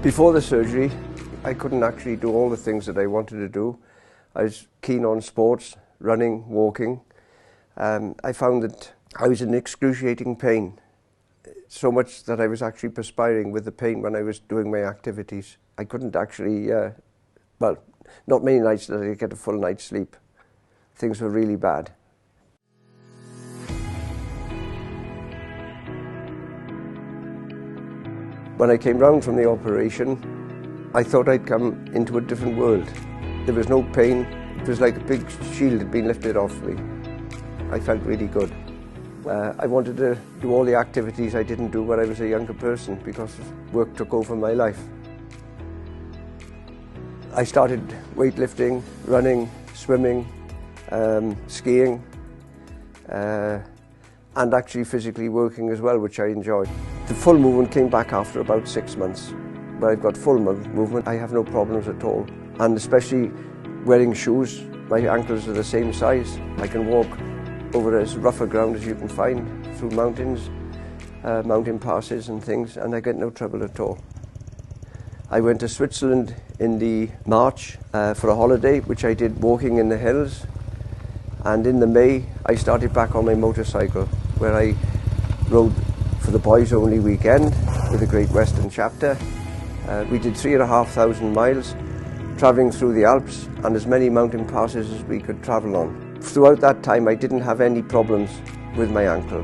Before the surgery, I couldn't actually do all the things that I wanted to do. I was keen on sports, running, walking. I found that I was in excruciating pain, so much that I was actually perspiring with the pain when I was doing my activities. I couldn't actually, well, not many nights that I could get a full night's sleep. Things were really bad. When I came round from the operation, I thought I'd come into a different world. There was no pain. It was like a big shield had been lifted off me. I felt really good. I wanted to do all the activities I didn't do when I was a younger person because work took over my life. I started weightlifting, running, swimming, skiing, and actually physically working as well, which I enjoyed. The full movement came back after about 6 months. Where I've got full movement, I have no problems at all. And especially wearing shoes, my ankles are the same size. I can walk over as rough a ground as you can find, through mountains, mountain passes and things, and I get no trouble at all. I went to Switzerland in the March for a holiday, which I did walking in the hills. And in the May, I started back on my motorcycle, where I rode for the boys only weekend with the Great Western Chapter. We did 3,500 miles, travelling through the Alps and as many mountain passes as we could travel on. Throughout that time, I didn't have any problems with my ankle.